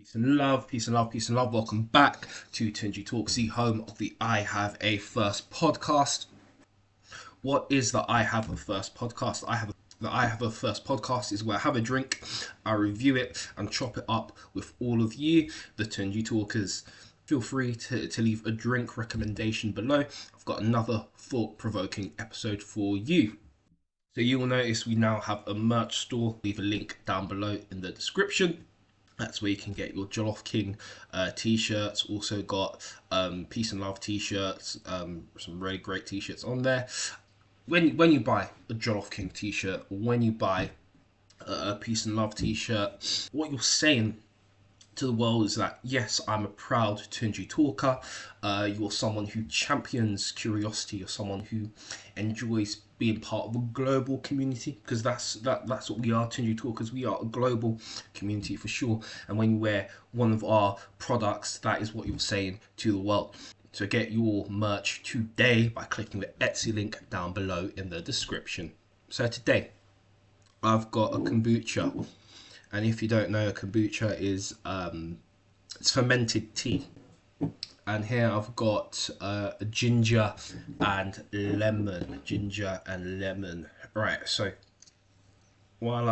Peace and love, peace and love, peace and love. Welcome back to Tunji Talks, the home of the I Have a First podcast. What is the I Have a First podcast? The I Have a First podcast is where I have a drink, I review it, and chop it up with all of you, the Tunji Talkers. Feel free to leave a drink recommendation below. I've got another thought-provoking episode for you. So you will notice we now have a merch store. Leave a link down below in the description. That's where you can get your Jollof King t-shirts. Also got Peace and Love t-shirts, some really great t-shirts on there. When you buy a Jollof King t-shirt, or when you buy a Peace and Love t-shirt, what you're saying to the world is that, yes, I'm a proud Tunji talker. You're someone who champions curiosity. You're someone who enjoys being part of a global community, because that's what we are, Tunji talkers. We are a global community for sure. And when you wear one of our products, that is what you're saying to the world. So get your merch today by clicking the Etsy link down below in the description. So today I've got a kombucha. And if you don't know, a kombucha is it's fermented tea. And here I've got ginger and lemon. Ginger and lemon. Right, so while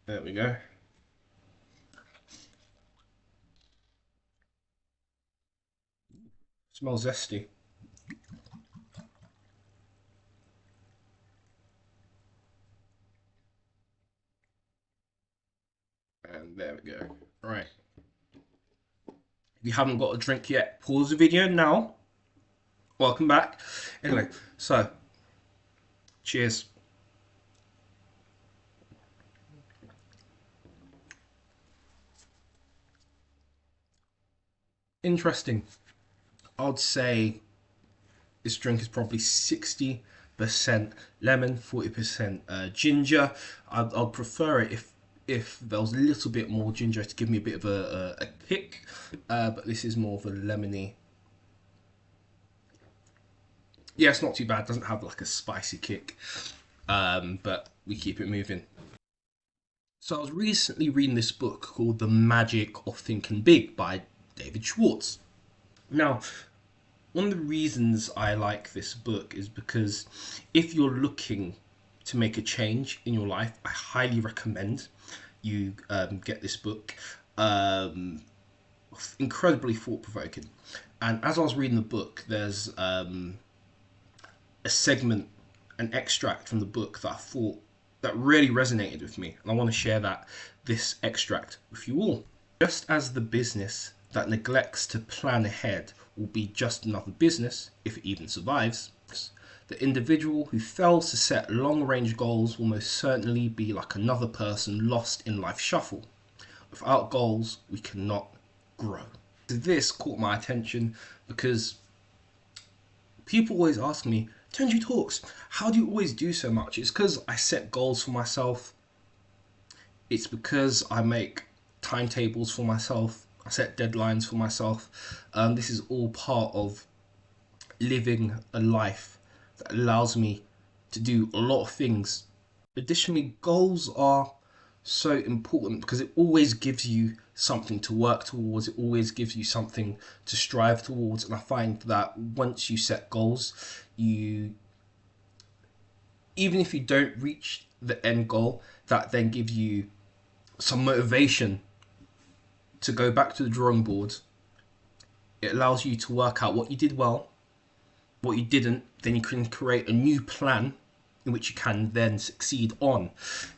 there we go. Smells zesty. And there we go. Right. If you haven't got a drink yet, pause the video now. Welcome back. Anyway, so cheers. Interesting. I'd say this drink is probably 60% lemon, 40% ginger. I'd prefer it if there was a little bit more ginger to give me a bit of a kick, but this is more of a lemony. Yeah, it's not too bad. It doesn't have like a spicy kick, but we keep it moving. So I was recently reading this book called The Magic of Thinking Big by David Schwartz. Now, one of the reasons I like this book is because if you're looking to make a change in your life, I highly recommend you get this book. Incredibly thought-provoking. And as I was reading the book, there's a segment, an extract from the book that I thought that really resonated with me, and I want to share this extract with you all. Just as the business that neglects to plan ahead will be just another business if it even survives, the individual who fails to set long-range goals will most certainly be like another person lost in life's shuffle. Without goals, we cannot grow. This caught my attention because people always ask me, Tunji Talks, how do you always do so much? It's because I set goals for myself. It's because I make timetables for myself. I set deadlines for myself. This is all part of living a life that allows me to do a lot of things. Additionally, goals are so important because it always gives you something to work towards. It always gives you something to strive towards. And I find that once you set goals, even if you don't reach the end goal, that then gives you some motivation to go back to the drawing board. It allows you to work out what you did well, what you didn't, then you can create a new plan in which you can then succeed on.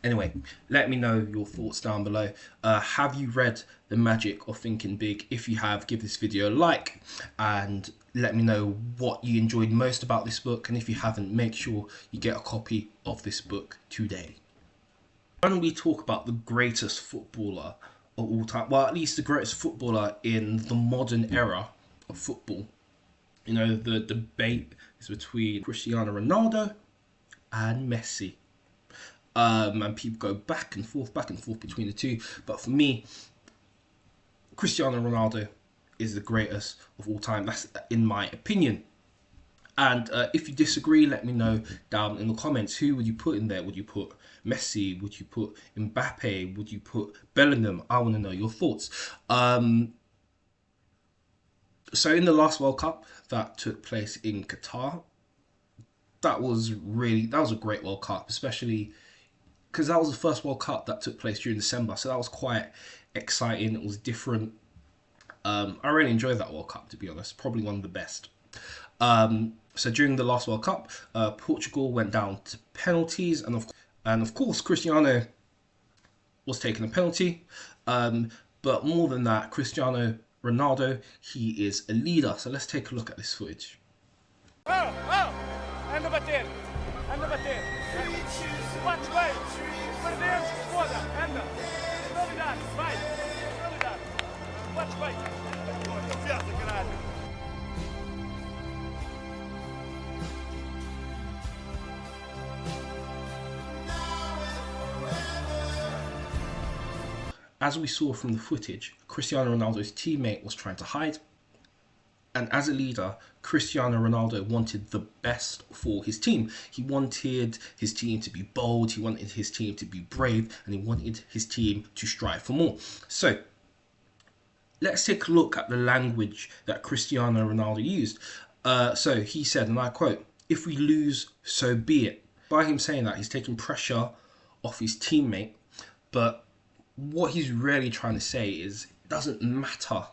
Anyway, let me know your thoughts down below. Have you read The Magic of Thinking Big? If you have, give this video a like and let me know what you enjoyed most about this book. And if you haven't, make sure you get a copy of this book today. Why don't we talk about the greatest footballer of all time? Well, at least the greatest footballer in the modern era of football. You know, the debate is between Cristiano Ronaldo and Messi. And people go back and forth between the two. But for me, Cristiano Ronaldo is the greatest of all time. That's in my opinion. And if you disagree, let me know down in the comments. Who would you put in there? Would you put Messi? Would you put Mbappe? Would you put Bellingham? I want to know your thoughts. So in the last World Cup that took place in Qatar, that was a great World Cup, especially because that was the first World Cup that took place during December. So that was quite exciting. It was different. I really enjoyed that World Cup, to be honest. Probably one of the best. So during the last World Cup, Portugal went down to penalties, and of course Cristiano was taking a penalty. But more than that, Cristiano Ronaldo, he is a leader. So let's take a look at this footage. Anda bater, anda bater. Bate bem, perdemos, foda, anda. Novidade, vai, novidade. Bate bem. Confiança, caralho. As we saw from the footage, Cristiano Ronaldo's teammate was trying to hide. And as a leader, Cristiano Ronaldo wanted the best for his team. He wanted his team to be bold, he wanted his team to be brave, and he wanted his team to strive for more. So, let's take a look at the language that Cristiano Ronaldo used. So he said, and I quote, "If we lose, so be it." By him saying that, he's taking pressure off his teammate, but what he's really trying to say is, it doesn't matter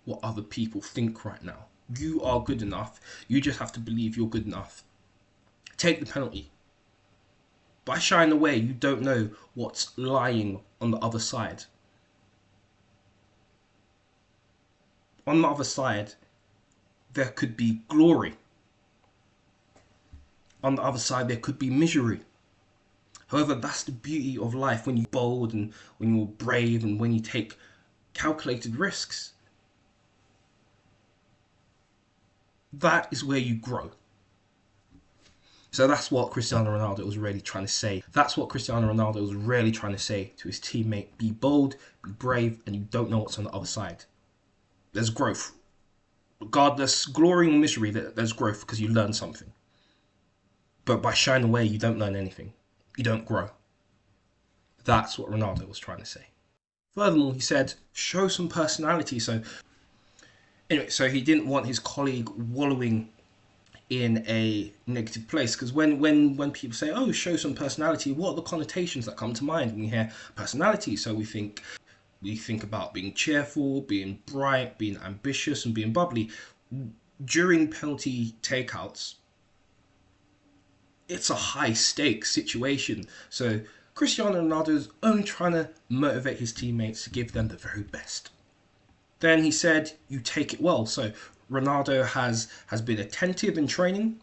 what other people think right now. You are good enough. You just have to believe you're good enough. Take the penalty. By shying away, you don't know what's lying on the other side. On the other side, there could be glory. On the other side, there could be misery. However, that's the beauty of life, when you're bold and when you're brave and when you take calculated risks. That is where you grow. So that's what Cristiano Ronaldo was really trying to say. That's what Cristiano Ronaldo was really trying to say to his teammate. Be bold, be brave, and you don't know what's on the other side. There's growth. Regardless, glory or misery, there's growth because you learn something. But by shying away, you don't learn anything. You don't grow. That's what Ronaldo was trying to say. Furthermore, he said, show some personality. So he didn't want his colleague wallowing in a negative place, because when people say, oh, show some personality, what are the connotations that come to mind when we hear personality? So we think about being cheerful, being bright, being ambitious, and being bubbly. During penalty takeouts, it's a high stakes situation. So Cristiano Ronaldo is only trying to motivate his teammates to give them the very best. Then he said, you take it well. So Ronaldo has been attentive in training.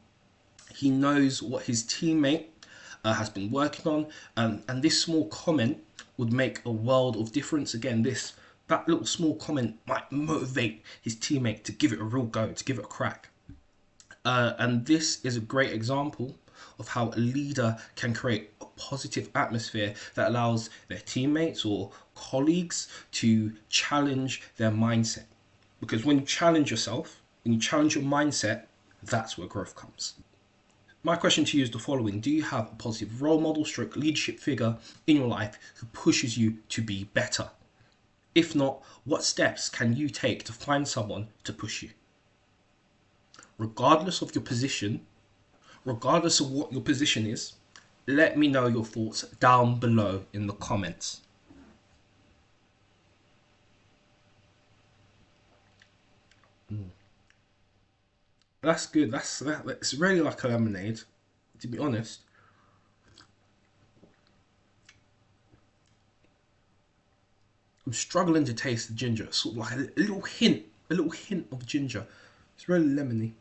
He knows what his teammate has been working on. And this small comment would make a world of difference. Again, that little small comment might motivate his teammate to give it a real go, to give it a crack. And this is a great example of how a leader can create a positive atmosphere that allows their teammates or colleagues to challenge their mindset. Because when you challenge yourself, when you challenge your mindset, that's where growth comes. My question to you is the following. Do you have a positive role model, stroke leadership figure in your life who pushes you to be better? If not, what steps can you take to find someone to push you? Regardless of your position, regardless of what your position is, let me know your thoughts down below in the comments. That's good. It's really like a lemonade, to be honest. I'm struggling to taste the ginger. Sort of like a little hint of ginger. It's really lemony.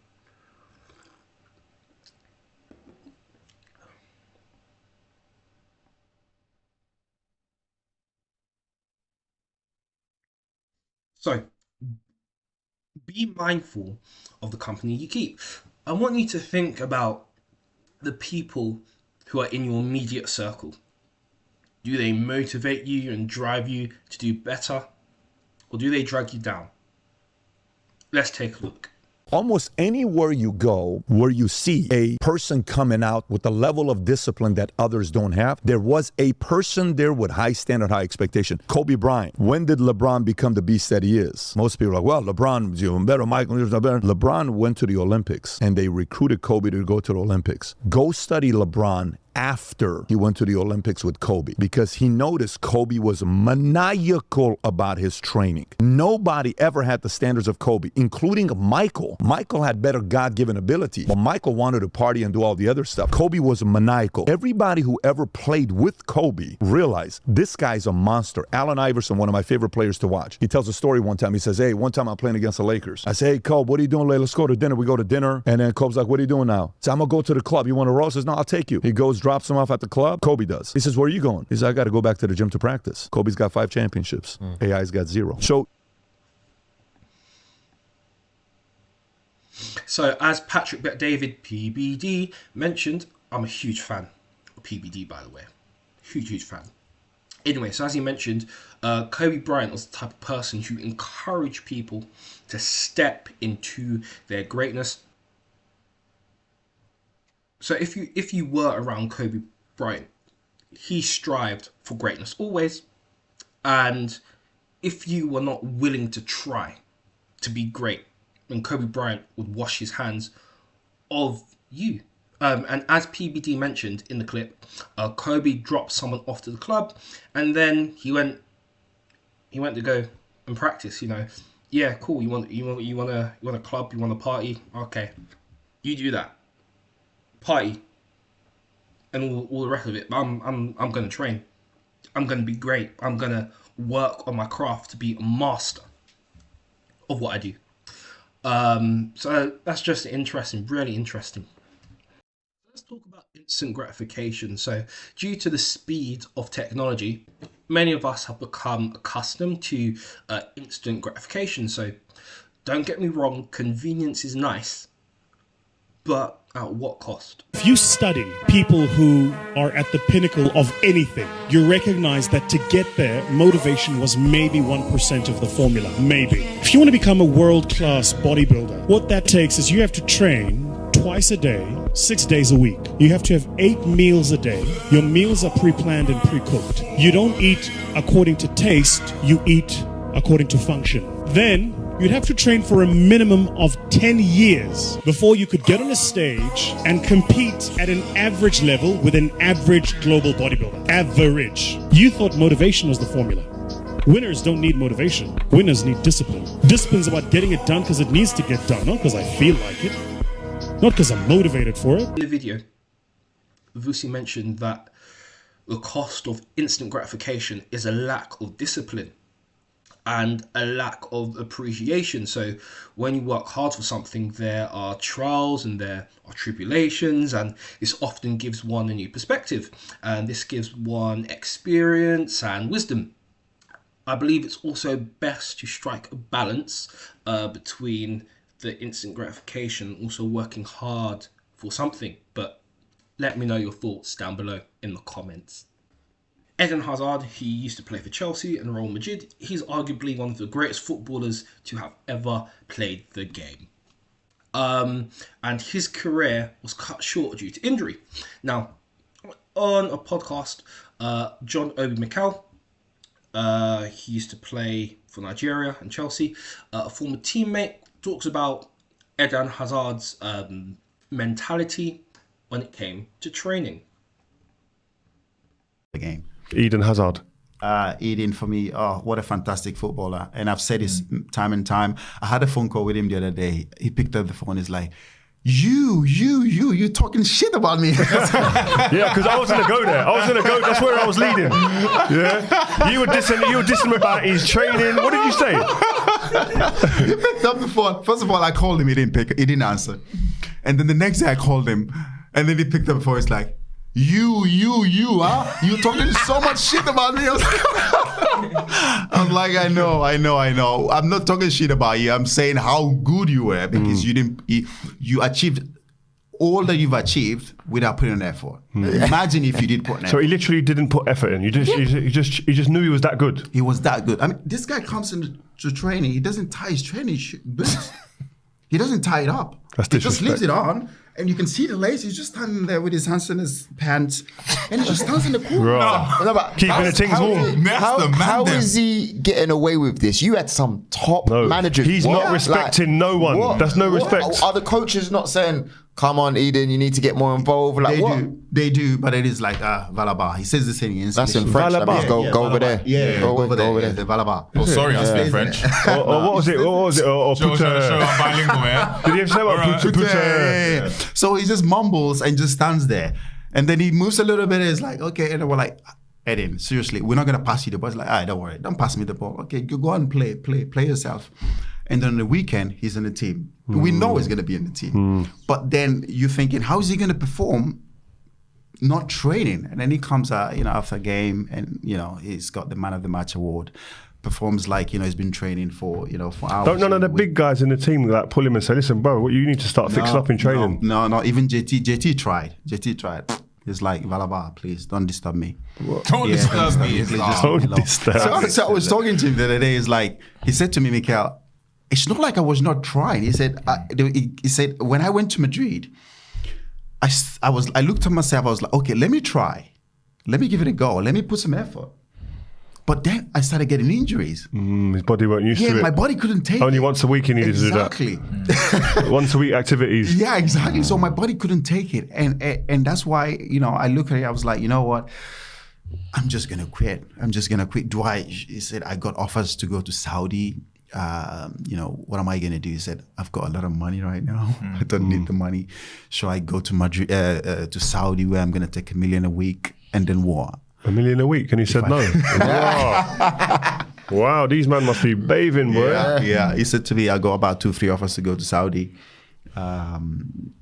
So, be mindful of the company you keep. I want you to think about the people who are in your immediate circle. Do they motivate you and drive you to do better? Or do they drag you down? Let's take a look. Almost anywhere you go where you see a person coming out with a level of discipline that others don't have, there was a person there with high standard, high expectation. Kobe Bryant. When did LeBron become the beast that he is? Most people are like, well, LeBron is even better, Michael is better. LeBron went to the Olympics and they recruited Kobe to go to the Olympics. Go study LeBron after he went to the Olympics with Kobe, because he noticed Kobe was maniacal about his training. Nobody ever had the standards of Kobe, including Michael. Michael had better God-given ability, but Michael wanted to party and do all the other stuff. Kobe was maniacal. Everybody who ever played with Kobe realized this guy's a monster. Allen Iverson, one of my favorite players to watch. He tells a story one time. He says, hey, one time I'm playing against the Lakers. I say, hey, Kobe, what are you doing later? Let's go to dinner. We go to dinner. And then Kobe's like, what are you doing now? So I'm going to go to the club. You want to roll? He says, no, I'll take you. He goes, drops him off at the club. Kobe does. He says, where are you going? He says, I got to go back to the gym to practice. Kobe's got 5 championships. AI's got 0. So as Patrick Bet-David, PBD, mentioned, I'm a huge fan of PBD, by the way. Huge fan. Anyway, so as he mentioned, Kobe Bryant was the type of person who encouraged people to step into their greatness. So if you were around Kobe Bryant, he strived for greatness always. And if you were not willing to try to be great, then Kobe Bryant would wash his hands of you. And as PBD mentioned in the clip, Kobe dropped someone off to the club, and then he went to go and practice. You know, yeah, cool. You want a club? You want a party? Okay, you do that. Party and all the rest of it. I'm gonna train. I'm gonna be great. I'm gonna work on my craft to be a master of what I do. So that's just interesting, really interesting. Let's talk about instant gratification. So due to the speed of technology, many of us have become accustomed to instant gratification. So don't get me wrong, convenience is nice, but at what cost? If you study people who are at the pinnacle of anything, you recognize that to get there, motivation was maybe 1% of the formula. Maybe. If you want to become a world-class bodybuilder, what that takes is you have to train twice a day, 6 days a week. You have to have 8 meals a day. Your meals are pre-planned and pre-cooked. You don't eat according to taste, you eat according to function. Then you'd have to train for a minimum of 10 years before you could get on a stage and compete at an average level with an average global bodybuilder. Average. You thought motivation was the formula. Winners don't need motivation. Winners need discipline. Discipline's about getting it done because it needs to get done, not because I feel like it, not because I'm motivated for it. In the video, Vusi mentioned that the cost of instant gratification is a lack of discipline and a lack of appreciation. So when you work hard for something, there are trials and there are tribulations, and this often gives one a new perspective, and this gives one experience and wisdom. I believe it's also best to strike a balance between the instant gratification and also working hard for something. But let me know your thoughts down below in the comments. Eden Hazard, he used to play for Chelsea and Real Madrid. He's arguably one of the greatest footballers to have ever played the game. And his career was cut short due to injury. Now, on a podcast, John Obi Mikel, he used to play for Nigeria and Chelsea, a former teammate, talks about Eden Hazard's mentality when it came to training. The game. Eden Hazard. Eden, for me, what a fantastic footballer. And I've said this time and time. I had a phone call with him the other day. He picked up the phone. He's like, you talking shit about me. Yeah, because I was going to go there. That's where I was leading. Yeah. You were dissing him about his training. What did you say? He picked up the phone. First of all, I called him. He didn't answer. And then the next day I called him. And then he picked up the phone. He's like, you, you talking so much shit about me. I'm like, I know. I'm not talking shit about you. I'm saying how good you were because you achieved all that you've achieved without putting an effort. Imagine if you did put an effort. So he literally didn't put effort in. He just knew he was that good. He was that good. I mean, this guy comes into training. He doesn't tie his training boots. He doesn't tie it up. That's he just leaves disrespect. it on, and you can see the lace. He's just standing there with his hands in his pants, and he just stands in the corner. Right. No, but Keeping the things warm. That's the man how then. is he getting away with this? You had some top No, managers. he's not respecting no one. That's no respect. Are the coaches not saying, "Come on, Eden, you need to get more involved"? Like They do, but it is like Valaba. He says the same in That's in French. That means go over there. Yeah, go over there. The Valaba. Oh, sorry, I speak French. Or what was it? Or Show I'm bilingual, yeah. Did he say what? Alright. Yeah. So he just mumbles and just stands there, and then he moves a little bit. And it's like, okay, and we're like, Eden, seriously, we're not gonna pass you the ball. It's like, all right, don't worry, don't pass me the ball. Okay, you go and play yourself. And then on the weekend, he's in the team. We know he's gonna be in the team, but then you're thinking, how is he gonna perform? Not training, and then he comes out, after a game, and he's got the man of the match award. Performs like he's been training for for hours. Don't none of the big guys in the team like pull him and say, "Listen, bro, you need to start fixing up in training." No. Even JT tried. He's like, Valaba, please don't disturb me. Don't disturb me. It's like, Don't disturb. So I was talking to him the other day. He's like, he said to me, Mikel, it's not like I was not trying. He said, he said when I went to Madrid, I looked at myself. I was like, okay, let me try, let me give it a go, let me put some effort. But then I started getting injuries. His body weren't used to it. Yeah, my body couldn't take it. Only once a week he needed to do that. Exactly. Once a week activities. Yeah, exactly. So my body couldn't take it, and that's why I look at it. I was like, you know what? I'm just gonna quit. He said I got offers to go to Saudi. What am I gonna do? He said I've got a lot of money right now. I don't need the money. So I go to Madrid, to Saudi, where I'm gonna take $1 million a week, and then what? $1 million a week, and he said no. Wow, these men must be bathing, boy. Yeah. He said to me, I got about 2-3 offers to go to Saudi. He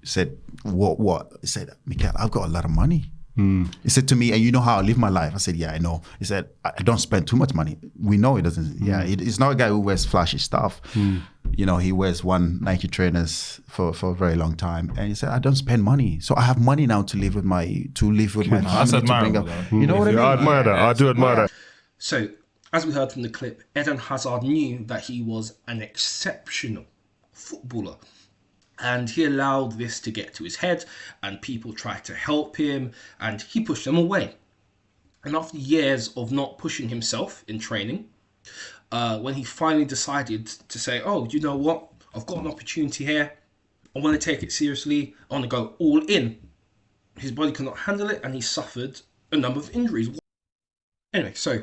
said, what? He said, Mikel, I've got a lot of money. He said to me, and you know how I live my life? I said, yeah, I know. He said, I don't spend too much money. We know he doesn't. Yeah, he's not a guy who wears flashy stuff. He wears one Nike trainers for a very long time. And he said, I don't spend money. So I have money now to live with my family. That's admirable, you know what I mean? I admire that. I do admire that. So, as we heard from the clip, Eden Hazard knew that he was an exceptional footballer. And he allowed this to get to his head, and people tried to help him, and he pushed them away. And after years of not pushing himself in training, when he finally decided to say, oh, you know what? I've got an opportunity here. I want to take it seriously. I want to go all in. His body could not handle it, and he suffered a number of injuries. Anyway, so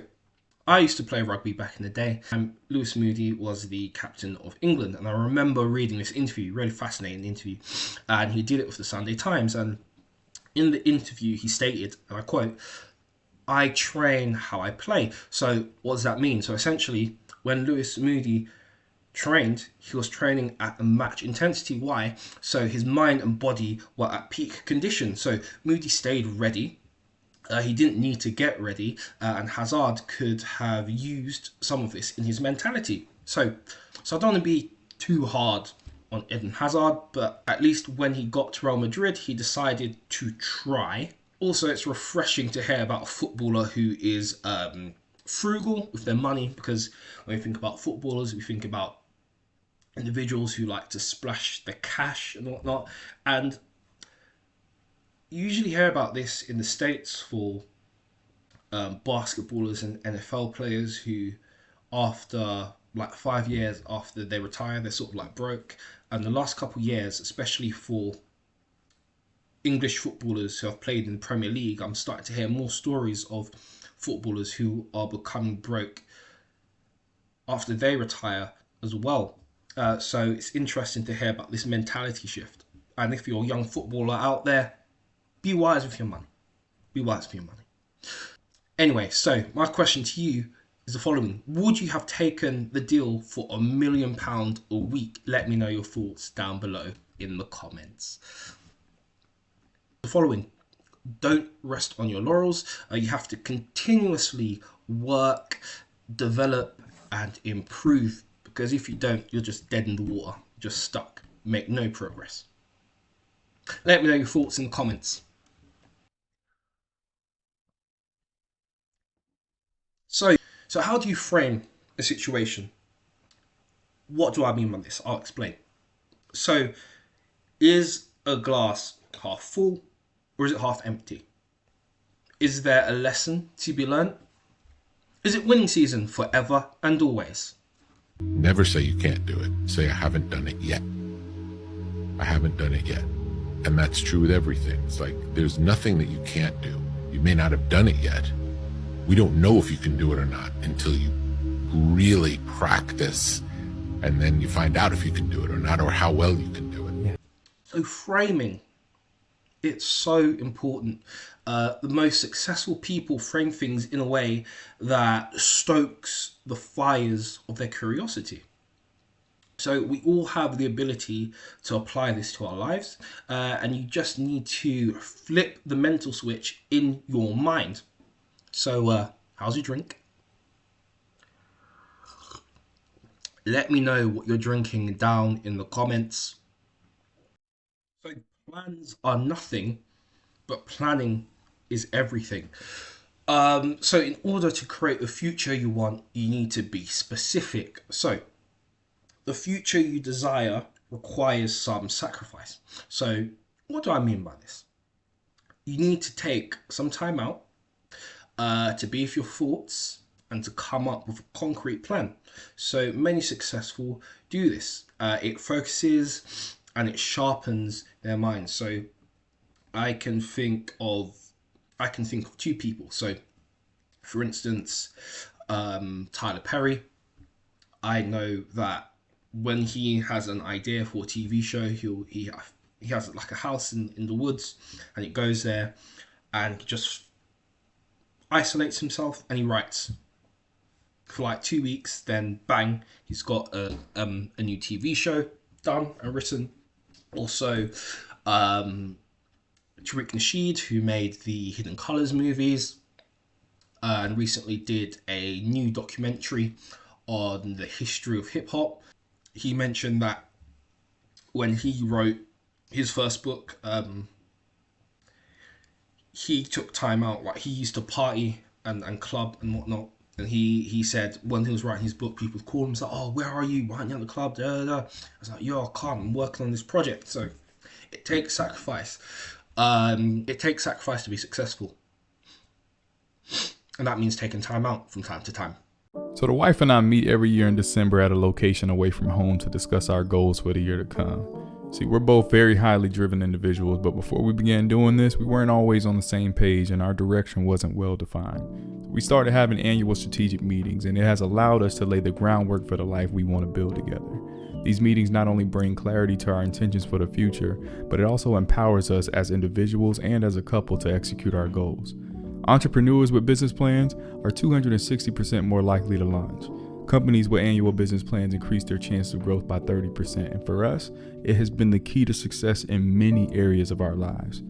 I used to play rugby back in the day, and Lewis Moody was the captain of England. And I remember reading this interview, really fascinating interview, and he did it with the Sunday Times. And in the interview, he stated, and I quote, I train how I play. So what does that mean? So essentially, when Lewis Moody trained, he was training at a match intensity. Why? So his mind and body were at peak condition. So Moody stayed ready. He didn't need to get ready, and Hazard could have used some of this in his mentality. So I don't want to be too hard on Eden Hazard, but at least when he got to Real Madrid, he decided to try. Also, it's refreshing to hear about a footballer who is frugal with their money, because when we think about footballers, we think about individuals who like to splash the cash and whatnot, and you usually hear about this in the States for basketballers and NFL players who, after like 5 years after they retire, they're sort of like broke. And the last couple of years, especially for English footballers who have played in the Premier League, I'm starting to hear more stories of footballers who are becoming broke after they retire as well. So it's interesting to hear about this mentality shift. And if you're a young footballer out there, be wise with your money. Be wise with your money. Anyway, so my question to you is the following. Would you have taken the deal for £1 million a week? Let me know your thoughts down below in the comments. The following. Don't rest on your laurels. You have to continuously work, develop, and improve. Because if you don't, you're just dead in the water. Just stuck. Make no progress. Let me know your thoughts in the comments. So how do you frame a situation? What do I mean by this? I'll explain. So, is a glass half full or is it half empty? Is there a lesson to be learnt? Is it winning season forever and always? Never say you can't do it. Say, I haven't done it yet. I haven't done it yet. And that's true with everything. It's like, there's nothing that you can't do. You may not have done it yet. We don't know if you can do it or not until you really practice. And then you find out if you can do it or not, or how well you can do it. So framing, it's so important. The most successful people frame things in a way that stokes the fires of their curiosity. So we all have the ability to apply this to our lives, and you just need to flip the mental switch in your mind. So how's your drink? Let me know what you're drinking down in the comments. So plans are nothing, but planning is everything. So in order to create the future you want, you need to be specific. So the future you desire requires some sacrifice. So what do I mean by this? You need to take some time out to be with your thoughts and to come up with a concrete plan. So many successful do this. It focuses and it sharpens their minds. So I can think of two people. So for instance, Tyler Perry. I know that when he has an idea for a TV show, he has like a house in the woods, and he goes there and just isolates himself and he writes for like 2 weeks. Then bang, he's got a new TV show done and written. Also, Tariq Nasheed, who made the Hidden Colors movies, and recently did a new documentary on the history of hip hop. He mentioned that when he wrote his first book, he took time out. Like, he used to party and club and whatnot. And he said when he was writing his book, people would call him and say, "Oh, where are you? Why aren't you at the club?" I was like, "Yo, I can't. I'm working on this project." So it takes sacrifice. It takes sacrifice to be successful. And that means taking time out from time to time. So the wife and I meet every year in December at a location away from home to discuss our goals for the year to come. See, we're both very highly driven individuals, but before we began doing this, we weren't always on the same page and our direction wasn't well defined. We started having annual strategic meetings, and it has allowed us to lay the groundwork for the life we want to build together. These meetings not only bring clarity to our intentions for the future, but it also empowers us as individuals and as a couple to execute our goals. Entrepreneurs with business plans are 260% more likely to launch. Companies with annual business plans increase their chance of growth by 30%, and for us, it has been the key to success in many areas of our lives.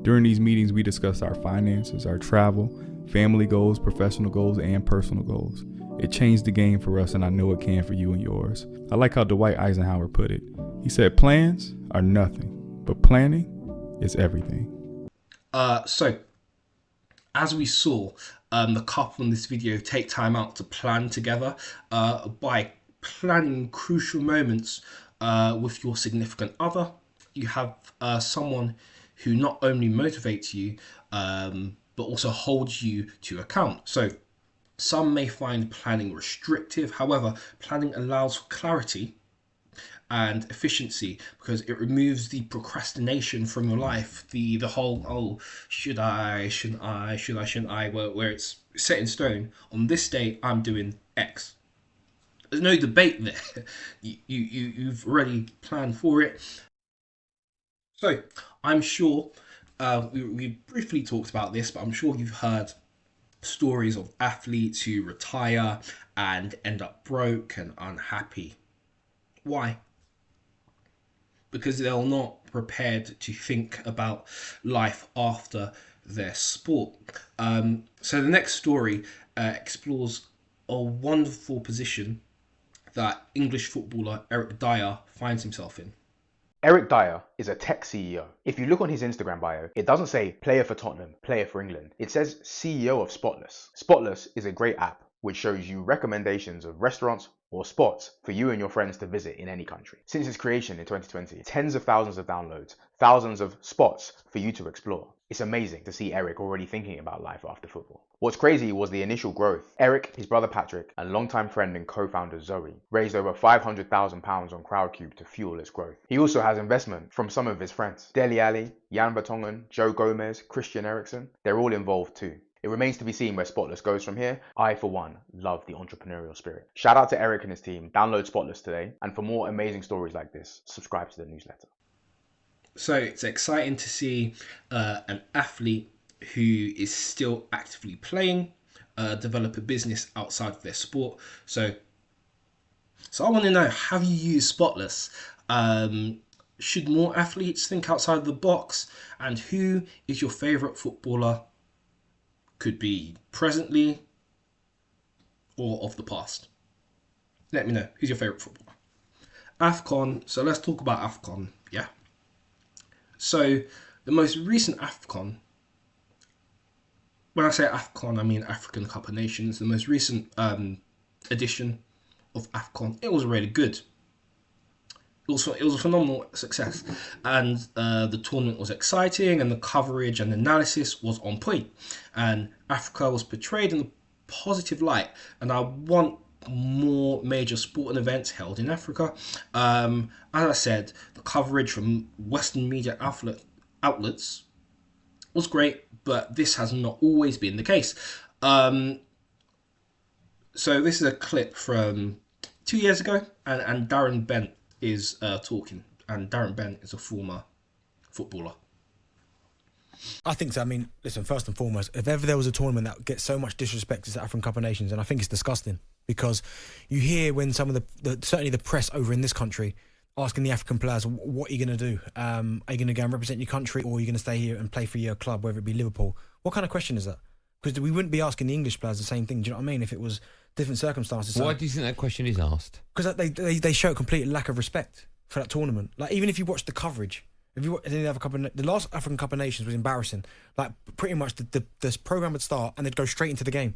During these meetings, we discuss our finances, our travel, family goals, professional goals, and personal goals. It changed the game for us, and I know it can for you and yours. I like how Dwight Eisenhower put it. He said, "Plans are nothing, but planning is everything." So as we saw, the couple in this video take time out to plan together by planning crucial moments with your significant other. You have someone who not only motivates you, but also holds you to account. So some may find planning restrictive. However, planning allows for clarity and efficiency because it removes the procrastination from your life. The whole, oh, should I, shouldn't I, shouldn't I, where it's set in stone. On this day, I'm doing X. There's no debate there. You've already planned for it. So I'm sure we briefly talked about this, but I'm sure you've heard stories of athletes who retire and end up broke and unhappy. Why? Because they're not prepared to think about life after their sport. So the next story explores a wonderful position that English footballer Eric Dyer finds himself in. Eric Dyer is a tech CEO. If you look on his Instagram bio, it doesn't say player for Tottenham, player for England. It says CEO of Spotless. Spotless is a great app which shows you recommendations of restaurants or spots for you and your friends to visit in any country. Since its creation in 2020, tens of thousands of downloads, thousands of spots for you to explore. It's amazing to see Eric already thinking about life after football. What's crazy was the initial growth. Eric, his brother Patrick, and longtime friend and co-founder Zoe raised over £500,000 on Crowdcube to fuel its growth. He also has investment from some of his friends. Dele Alli, Jan Vertonghen, Joe Gomez, Christian Eriksen, they're all involved too. It remains to be seen where Spotless goes from here. I, for one, love the entrepreneurial spirit. Shout out to Eric and his team. Download Spotless today. And for more amazing stories like this, subscribe to the newsletter. So it's exciting to see an athlete who is still actively playing, develop a business outside of their sport. So I want to know, have you used Spotless? Should more athletes think outside the box? And who is your favourite footballer? Could be presently or of the past. Let me know, who's your favourite footballer? AFCON, so let's talk about AFCON, yeah? So the most recent AFCON, when I say AFCON, I mean African Cup of Nations. The most recent edition of AFCON, it was really good. It was a phenomenal success, and the tournament was exciting, and the coverage and analysis was on point, and Africa was portrayed in a positive light. And I want more major sporting events held in Africa. As I said, the coverage from Western media outlets was great, but this has not always been the case. So this is a clip from 2 years ago, and Darren Bent is talking, and Darren Bent is a former footballer. I think so. I mean, listen, first and foremost, if ever there was a tournament that gets so much disrespect as the African Cup of Nations, and I think it's disgusting, because you hear when some of the certainly the press over in this country asking the African players, what are you going to do? Are you going to go and represent your country, or are you going to stay here and play for your club, whether it be Liverpool? What kind of question is that? Because we wouldn't be asking the English players the same thing, do you know what I mean, if it was different circumstances. Why do you think that question is asked? Because they show a complete lack of respect for that tournament. Like, even if you watch the coverage, if you watch any other the last African Cup of Nations was embarrassing. Like, pretty much the programme would start and they'd go straight into the game.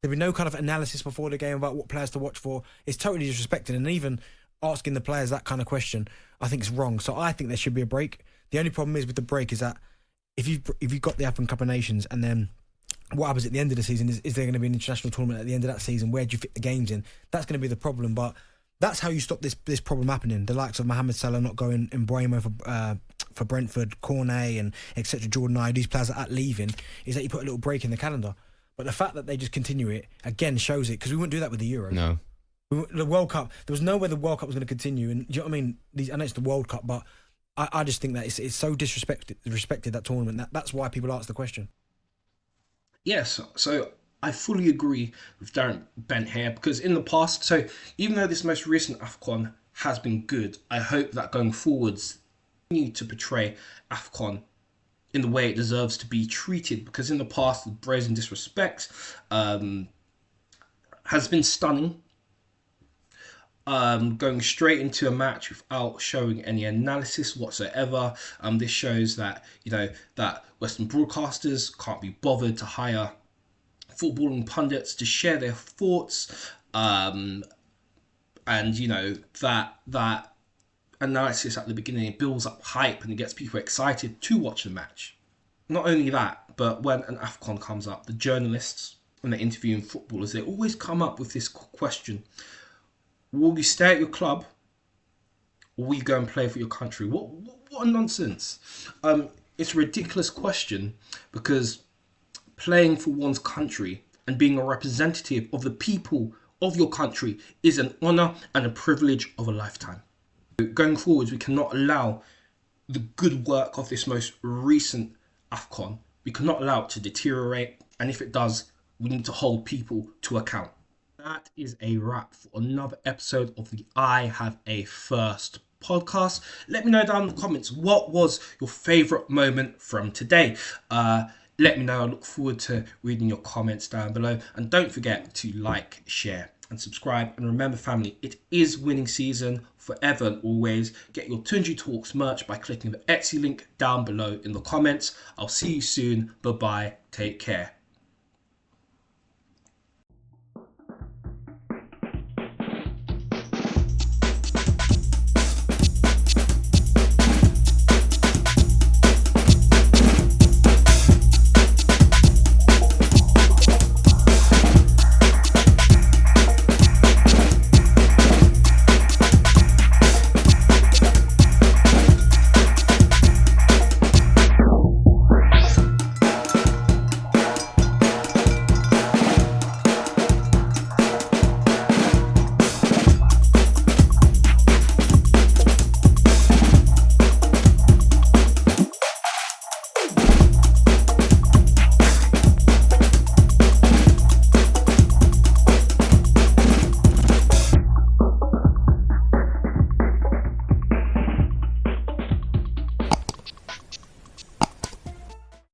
There'd be no kind of analysis before the game about what players to watch for. It's totally disrespected, and even asking the players that kind of question, I think it's wrong. So I think there should be a break. The only problem is with the break is that if you've got the African Cup of Nations, and then what happens at the end of the season is there going to be an international tournament at the end of that season? Where do you fit the games in? That's going to be the problem. But that's how you stop this problem happening. The likes of Mohamed Salah not going in Bremo for Brentford, Cornet, and etc. Jordan Ayew, these players are leaving, is that you put a little break in the calendar. But the fact that they just continue it again shows it, because we wouldn't do that with the Euro. No. The World Cup, there was no way the World Cup was going to continue. And do you know what I mean? I know it's the World Cup, but I just think that it's so disrespected, that tournament. That's why people ask the question. Yes, so I fully agree with Darren Bent here, because in the past, so even though this most recent AFCON has been good, I hope that going forwards, continue to portray AFCON in the way it deserves to be treated, because in the past, the brazen disrespect has been stunning. Going straight into a match without showing any analysis whatsoever. This shows that, that Western broadcasters can't be bothered to hire footballing pundits to share their thoughts, and that analysis at the beginning, it builds up hype and it gets people excited to watch the match. Not only that, but when an AFCON comes up, the journalists, when they're interviewing footballers, they always come up with this question: will you stay at your club, or will you go and play for your country? What a nonsense. It's a ridiculous question, because playing for one's country and being a representative of the people of your country is an honour and a privilege of a lifetime. Going forwards, we cannot allow the good work of this most recent AFCON, we cannot allow it to deteriorate, and if it does, we need to hold people to account. That is a wrap for another episode of the I Have a First podcast. Let me know down in the comments, what was your favourite moment from today? Let me know. I look forward to reading your comments down below. And don't forget to like, share and subscribe. And remember, family, it is winning season forever and always. Get your Tunji Talks merch by clicking the Etsy link down below in the comments. I'll see you soon. Bye-bye. Take care.